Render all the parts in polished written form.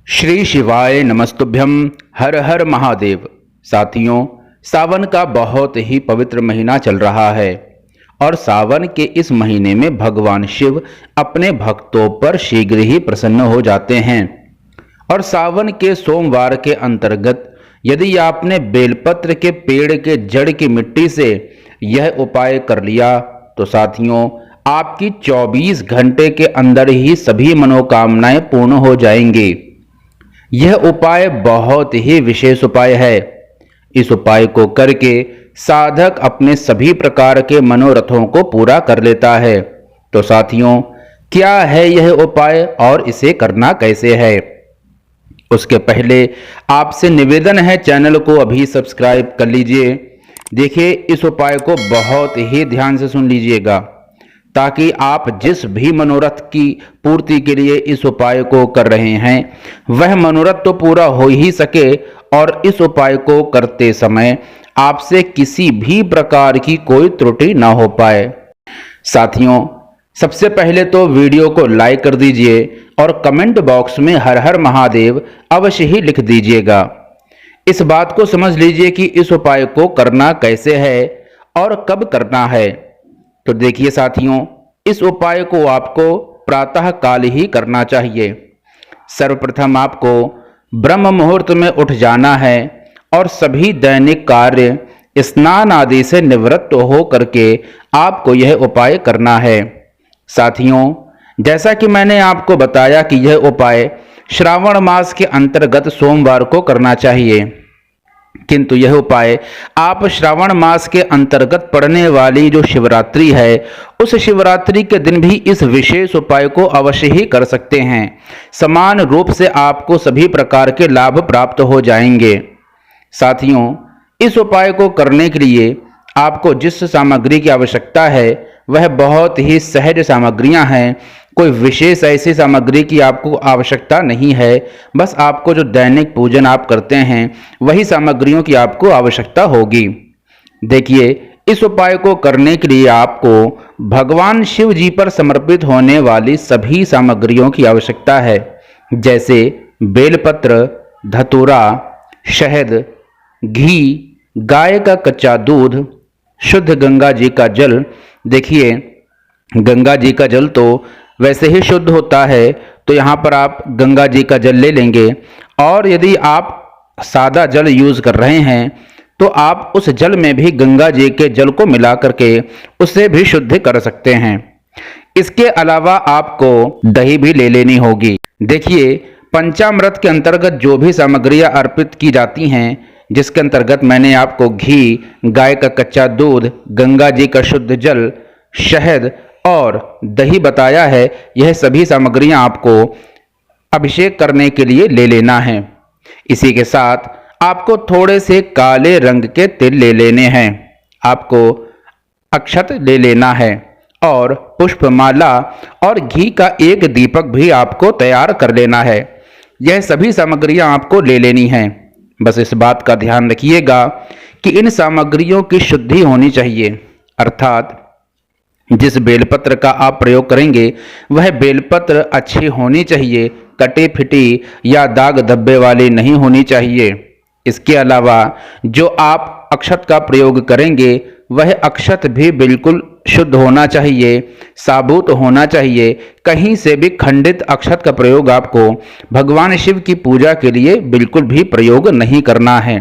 श्री शिवाय नमस्तुभ्यम। हर हर महादेव। साथियों, सावन का बहुत ही पवित्र महीना चल रहा है और सावन के इस महीने में भगवान शिव अपने भक्तों पर शीघ्र ही प्रसन्न हो जाते हैं। और सावन के सोमवार के अंतर्गत यदि आपने बेलपत्र के पेड़ के जड़ की मिट्टी से यह उपाय कर लिया तो साथियों, आपकी 24 घंटे के अंदर ही सभी मनोकामनाएं पूर्ण हो जाएंगी। यह उपाय बहुत ही विशेष उपाय है। इस उपाय को करके साधक अपने सभी प्रकार के मनोरथों को पूरा कर लेता है। तो साथियों, क्या है यह उपाय और इसे करना कैसे है, उसके पहले आपसे निवेदन है, चैनल को अभी सब्सक्राइब कर लीजिए। देखिए, इस उपाय को बहुत ही ध्यान से सुन लीजिएगा ताकि आप जिस भी मनोरथ की पूर्ति के लिए इस उपाय को कर रहे हैं वह मनोरथ तो पूरा हो ही सके और इस उपाय को करते समय आपसे किसी भी प्रकार की कोई त्रुटि ना हो पाए। साथियों, सबसे पहले तो वीडियो को लाइक कर दीजिए और कमेंट बॉक्स में हर हर महादेव अवश्य ही लिख दीजिएगा। इस बात को समझ लीजिए कि इस उपाय को करना कैसे है और कब करना है। तो देखिए साथियों, इस उपाय को आपको प्रातः काल ही करना चाहिए। सर्वप्रथम आपको ब्रह्म मुहूर्त में उठ जाना है और सभी दैनिक कार्य स्नान आदि से निवृत्त हो करके आपको यह उपाय करना है। साथियों, जैसा कि मैंने आपको बताया कि यह उपाय श्रावण मास के अंतर्गत सोमवार को करना चाहिए, किंतु यह उपाय आप श्रावण मास के अंतर्गत पड़ने वाली जो शिवरात्रि है उस शिवरात्रि के दिन भी इस विशेष उपाय को अवश्य ही कर सकते हैं। समान रूप से आपको सभी प्रकार के लाभ प्राप्त हो जाएंगे। साथियों, इस उपाय को करने के लिए आपको जिस सामग्री की आवश्यकता है वह बहुत ही सहज सामग्रियां हैं। कोई विशेष ऐसी सामग्री की आपको आवश्यकता नहीं है। बस आपको जो दैनिक पूजन आप करते हैं वही सामग्रियों की आपको आवश्यकता होगी। देखिए, इस उपाय को करने के लिए आपको भगवान शिव जी पर समर्पित होने वाली सभी सामग्रियों की आवश्यकता है, जैसे बेलपत्र, धतूरा, शहद, घी, गाय का कच्चा दूध, शुद्ध गंगा जी का जल। देखिए, गंगा जी का जल तो वैसे ही शुद्ध होता है, तो यहाँ पर आप गंगा जी का जल ले लेंगे। और यदि आप सादा जल यूज़ कर रहे हैं तो आप उस जल में भी गंगा जी के जल को मिला करके उसे भी शुद्ध कर सकते हैं। इसके अलावा आपको दही भी ले लेनी होगी। देखिए, पंचामृत के अंतर्गत जो भी सामग्रियाँ अर्पित की जाती हैं, जिसके अंतर्गत मैंने आपको घी, गाय का कच्चा दूध, गंगा जी का शुद्ध जल, शहद और दही बताया है, यह सभी सामग्रियां आपको अभिषेक करने के लिए ले लेना है। इसी के साथ आपको थोड़े से काले रंग के तिल ले लेने हैं, आपको अक्षत ले लेना है और पुष्पमाला और घी का एक दीपक भी आपको तैयार कर लेना है। यह सभी सामग्रियां आपको ले लेनी हैं। बस इस बात का ध्यान रखिएगा कि इन सामग्रियों की शुद्धि होनी चाहिए, अर्थात जिस बेलपत्र का आप प्रयोग करेंगे वह बेलपत्र अच्छी होनी चाहिए, कटी फिटी या दाग धब्बे वाली नहीं होनी चाहिए। इसके अलावा जो आप अक्षत का प्रयोग करेंगे वह अक्षत भी बिल्कुल शुद्ध होना चाहिए, साबुत होना चाहिए। कहीं से भी खंडित अक्षत का प्रयोग आपको भगवान शिव की पूजा के लिए बिल्कुल भी प्रयोग नहीं करना है।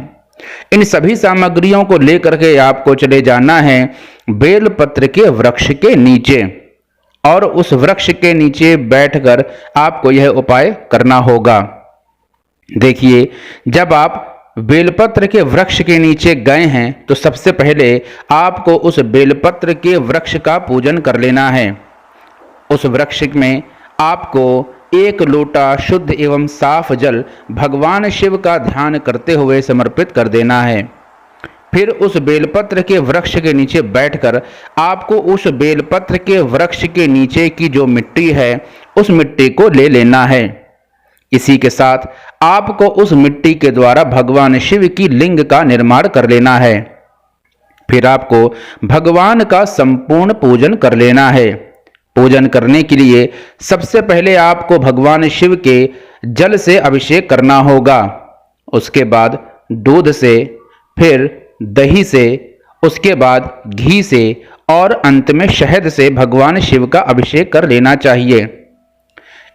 इन सभी सामग्रियों को लेकर के आपको चले जाना है बेलपत्र के वृक्ष के नीचे और उस वृक्ष के नीचे बैठकर आपको यह उपाय करना होगा। देखिए, जब आप बेलपत्र के वृक्ष के नीचे गए हैं तो सबसे पहले आपको उस बेलपत्र के वृक्ष का पूजन कर लेना है। उस वृक्ष में आपको 1 लोटा शुद्ध एवं साफ जल भगवान शिव का ध्यान करते हुए समर्पित कर देना है। फिर उस बेलपत्र के वृक्ष के नीचे बैठकर आपको उस बेलपत्र के वृक्ष के नीचे की जो मिट्टी है उस मिट्टी को ले लेना है। इसी के साथ आपको उस मिट्टी के द्वारा भगवान शिव की लिंग का निर्माण कर लेना है। फिर आपको भगवान का संपूर्ण पूजन कर लेना है। पूजन करने के लिए सबसे पहले आपको भगवान शिव के जल से अभिषेक करना होगा। उसके बाद दूध से, फिर दही से, उसके बाद घी से और अंत में शहद से भगवान शिव का अभिषेक कर लेना चाहिए।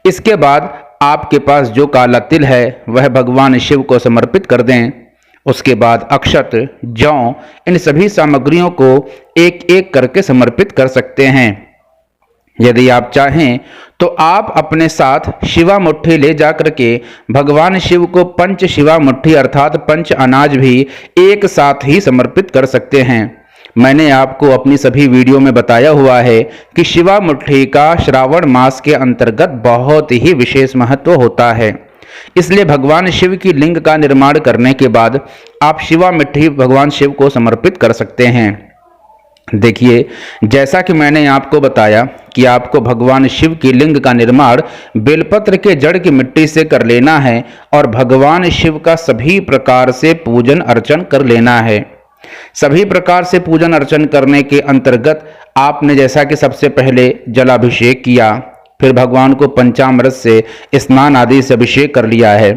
इसके बाद आपके पास जो काला तिल है वह भगवान शिव को समर्पित कर दें। उसके बाद अक्षत, जौ, इन सभी सामग्रियों को एक एक करके समर्पित कर सकते हैं। यदि आप चाहें तो आप अपने साथ शिवा मुट्ठी ले जाकर के भगवान शिव को पंच शिवा मुट्ठी अर्थात पंच अनाज भी एक साथ ही समर्पित कर सकते हैं। मैंने आपको अपनी सभी वीडियो में बताया हुआ है कि शिवा मुट्ठी का श्रावण मास के अंतर्गत बहुत ही विशेष महत्व होता है। इसलिए भगवान शिव की लिंग का निर्माण करने के बाद आप शिवा मुट्ठी भगवान शिव को समर्पित कर सकते हैं। देखिए, जैसा कि मैंने आपको बताया कि आपको भगवान शिव की लिंग का निर्माण बेलपत्र के जड़ की मिट्टी से कर लेना है और भगवान शिव का सभी प्रकार से पूजन अर्चन कर लेना है। सभी प्रकार से पूजन अर्चन करने के अंतर्गत आपने जैसा कि सबसे पहले जलाभिषेक किया, फिर भगवान को पंचामृत से स्नान आदि से अभिषेक कर लिया है।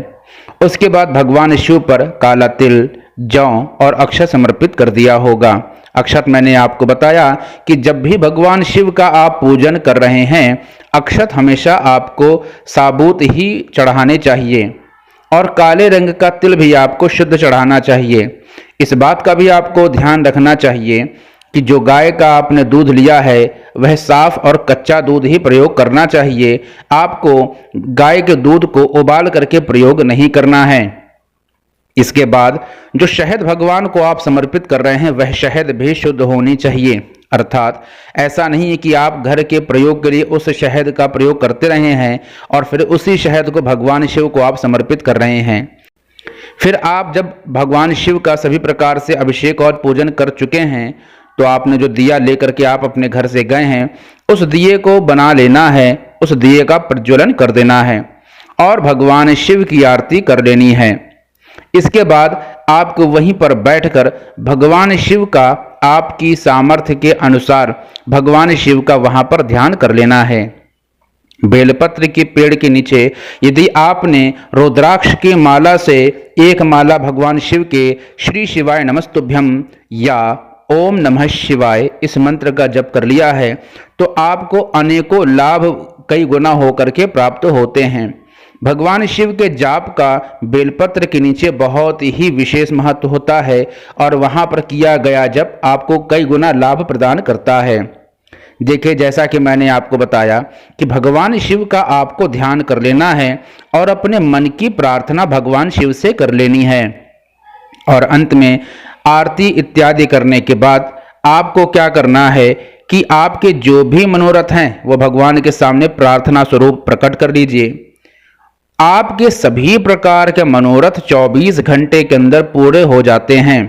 उसके बाद भगवान शिव पर काला तिल, जौ और अक्षत समर्पित कर दिया होगा। अक्षत मैंने आपको बताया कि जब भी भगवान शिव का आप पूजन कर रहे हैं, अक्षत हमेशा आपको साबुत ही चढ़ाने चाहिए और काले रंग का तिल भी आपको शुद्ध चढ़ाना चाहिए। इस बात का भी आपको ध्यान रखना चाहिए कि जो गाय का आपने दूध लिया है वह साफ और कच्चा दूध ही प्रयोग करना चाहिए। आपको गाय के दूध को उबाल करके प्रयोग नहीं करना है। इसके बाद जो शहद भगवान को आप समर्पित कर रहे हैं वह शहद भी शुद्ध होनी चाहिए। अर्थात ऐसा नहीं है कि आप घर के प्रयोग के लिए उस शहद का प्रयोग करते रहे हैं और फिर उसी शहद को भगवान शिव को आप समर्पित कर रहे हैं। फिर आप जब भगवान शिव का सभी प्रकार से अभिषेक और पूजन कर चुके हैं तो आपने जो दिया लेकर के आप अपने घर से गए हैं उस दिए को बना लेना है, उस दिए का प्रज्वलन कर देना है और भगवान शिव की आरती कर लेनी है। इसके बाद आपको वहीं पर बैठकर भगवान शिव का आपकी सामर्थ्य के अनुसार भगवान शिव का वहां पर ध्यान कर लेना है। बेलपत्र के पेड़ के नीचे यदि आपने रुद्राक्ष की माला से एक माला भगवान शिव के श्री शिवाय नमस्तुभ्यम या ओम नमः शिवाय इस मंत्र का जप कर लिया है तो आपको अनेकों लाभ कई गुना होकर के प्राप्त होते हैं। भगवान शिव के जाप का बेलपत्र के नीचे बहुत ही विशेष महत्व होता है और वहां पर किया गया जप आपको कई गुना लाभ प्रदान करता है। देखिए, जैसा कि मैंने आपको बताया कि भगवान शिव का आपको ध्यान कर लेना है और अपने मन की प्रार्थना भगवान शिव से कर लेनी है और अंत में आरती इत्यादि करने के बाद आपको क्या करना है कि आपके जो भी मनोरथ हैं वो भगवान के सामने प्रार्थना स्वरूप प्रकट कर लीजिए। आपके सभी प्रकार के मनोरथ 24 घंटे के अंदर पूरे हो जाते हैं।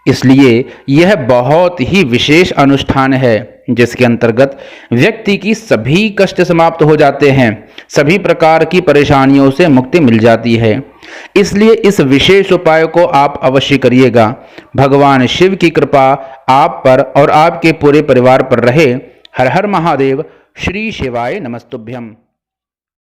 इसलिए यह बहुत ही विशेष अनुष्ठान है जिसके अंतर्गत व्यक्ति की सभी कष्ट समाप्त हो जाते हैं, सभी प्रकार की परेशानियों से मुक्ति मिल जाती है। इसलिए इस विशेष उपाय को आप अवश्य करिएगा। भगवान शिव की कृपा आप पर और आपके पूरे परिवार पर रहे। हर हर महादेव। श्री शिवाय नमस्तुभ्यम।